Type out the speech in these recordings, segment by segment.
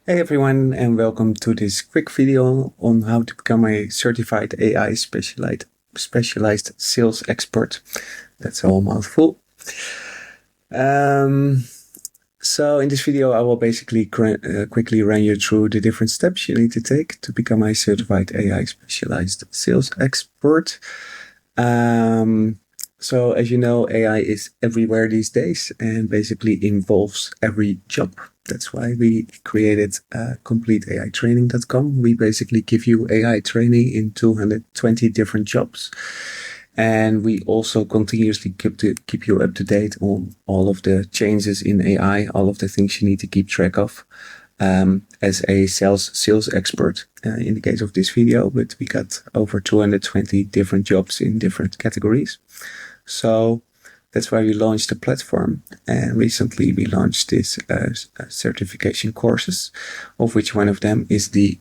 Hey everyone, and welcome to this quick video on how to become a certified AI specialized sales expert. That's a whole mouthful. Um, so in this video, I will basically quickly run you through the different steps you need to take to become a certified AI specialized sales expert. So as you know, AI is everywhere these days and basically involves every job. That's why we created CompleteAItraining.com. We basically give you AI training in 220 different jobs. And we also continuously keep you up to date on all of the changes in AI, all of the things you need to keep track of as a sales expert in the case of this video, but we got over 220 different jobs in different categories. So that's why we launched the platform. And recently we launched this certification courses, of which one of them is the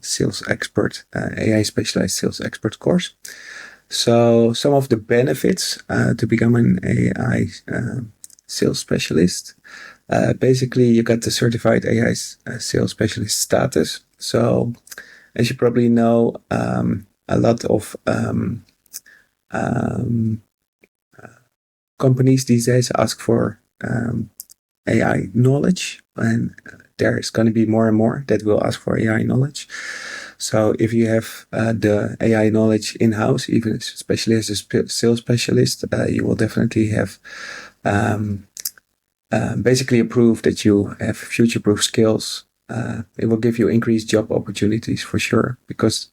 sales expert, AI specialized sales expert course. So some of the benefits to become an AI sales specialist. Basically, you got the certified AI sales specialist status. So, as you probably know, a lot of companies these days ask for AI knowledge, and there is going to be more and more that will ask for AI knowledge. So if you have the AI knowledge in-house, even especially as a sales specialist, you will definitely have basically a proof that you have future-proof skills. It will give you increased job opportunities for sure, because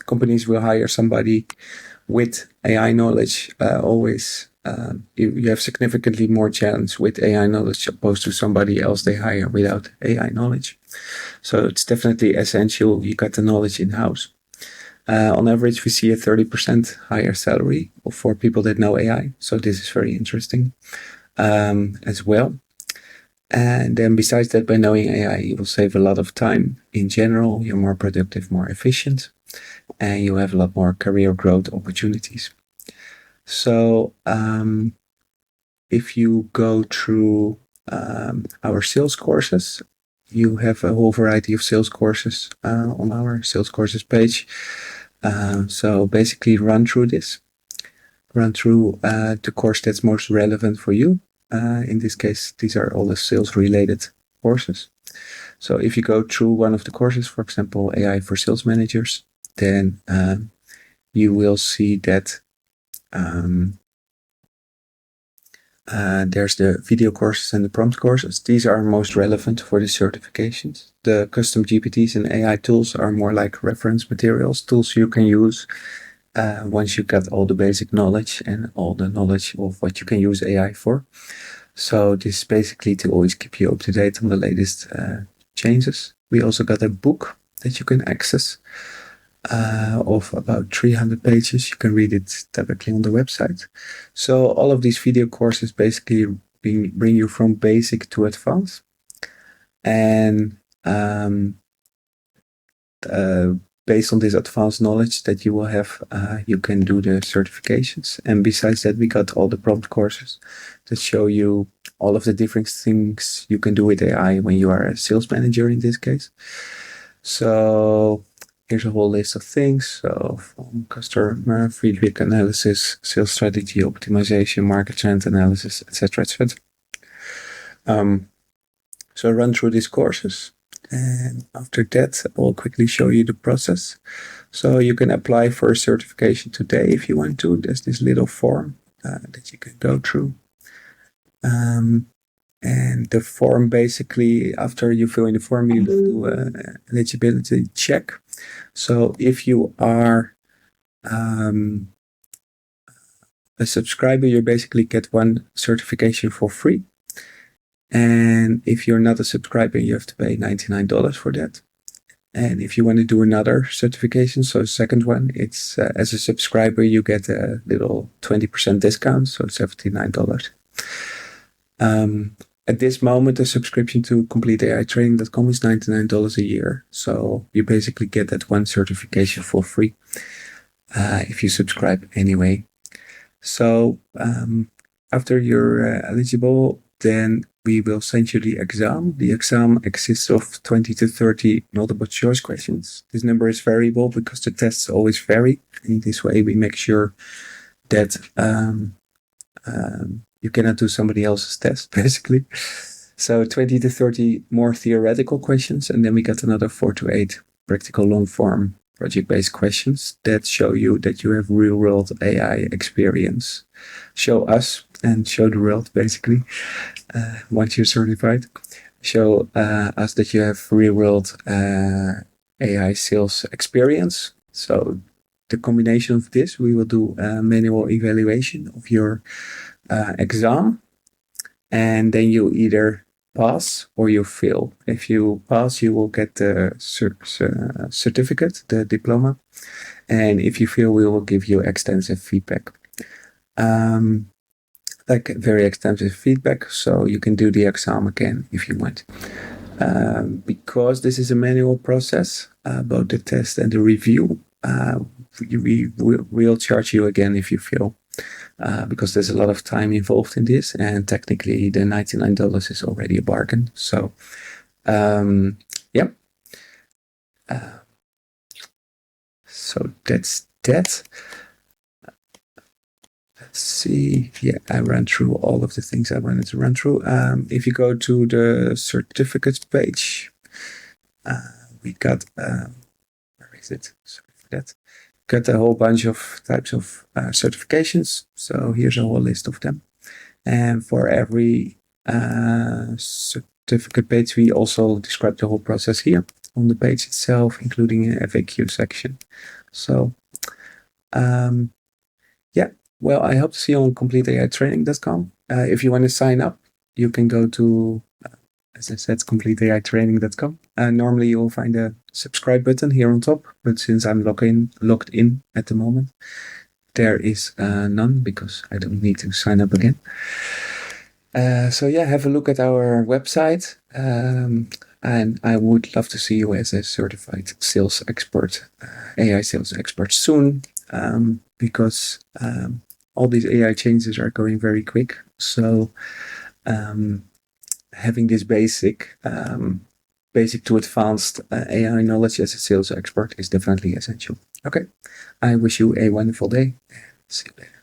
companies will hire somebody with AI knowledge always. You have significantly more chance with AI knowledge opposed to somebody else they hire without AI knowledge. So it's definitely essential you got the knowledge in-house. On average, we see a 30% higher salary for people that know AI. So this is very interesting as well. And then besides that, by knowing AI, you will save a lot of time. In general, you're more productive, more efficient, and you have a lot more career growth opportunities. So if you go through our sales courses, you have a whole variety of sales courses on our sales courses page. So basically run through the course that's most relevant for you. In this case, these are all the sales related courses. So if you go through one of the courses, for example, AI for sales managers, then you will see that there's the video courses and the prompt courses. These are most relevant for the certifications. The custom GPTs and AI tools are more like reference materials, tools you can use once you got all the basic knowledge and all the knowledge of what you can use AI for. So this is basically to always keep you up to date on the latest changes. We also got a book that you can access of about 300 pages. You can read it directly on the website. So all of these video courses basically bring you from basic to advanced. And based on this advanced knowledge that you will have, you can do the certifications. And besides that, we got all the prompt courses that show you all of the different things you can do with AI when you are a sales manager in this case. So here's a whole list of things. So from customer feedback analysis, sales strategy optimization, market trend analysis, etc., etc. So I run through these courses. And after that, I will quickly show you the process. So you can apply for a certification today if you want to. There's this little form that you can go through. And the form basically, after you fill in the form, you do an eligibility check. So if you are a subscriber, you basically get one certification for free. And if you're not a subscriber, you have to pay $99 for that. And if you want to do another certification, so second one, it's as a subscriber, you get a little 20% discount, so $79. At this moment, a subscription to CompleteAItraining.com is $99 a year. So you basically get that one certification for free if you subscribe anyway. So after you're eligible, then we will send you the exam. The exam consists of 20 to 30 multiple choice questions. This number is variable because the tests always vary. In this way, we make sure that you cannot do somebody else's test, basically. So 20 to 30 more theoretical questions, and then we got another 4 to 8 practical long-form project-based questions that show you that you have real-world AI experience. Show us and show the world, basically, once you're certified. Show us that you have real-world AI sales experience. So the combination of this, we will do a manual evaluation of your exam, and then you either pass or you fail. If you pass, you will get the certificate, the diploma, and if you fail, we will give you extensive feedback. Like very extensive feedback, so you can do the exam again if you want. Because this is a manual process, both the test and the review, we'll charge you again if you fail. Because there's a lot of time involved in this, and technically the $99 is already a bargain. So, yeah. So that's that. Let's see. Yeah, I ran through all of the things I wanted to run through. If you go to the certificates page, we got, where is it? Sorry for that. Got a whole bunch of types of certifications. So here's a whole list of them. And for every certificate page, we also describe the whole process here on the page itself, including an FAQ section. So, yeah, well, I hope to see you on CompleteAItraining.com. If you want to sign up, you can go to, as I said, CompleteAItraining.com. Normally you will find a subscribe button here on top, but since I'm logged in at the moment, there is none because I don't need to sign up again. So yeah, have a look at our website, and I would love to see you as a certified sales expert, AI sales expert soon, because all these AI changes are going very quick. So having this basic to advanced AI knowledge as a sales expert is definitely essential. Okay, I wish you a wonderful day. See you later.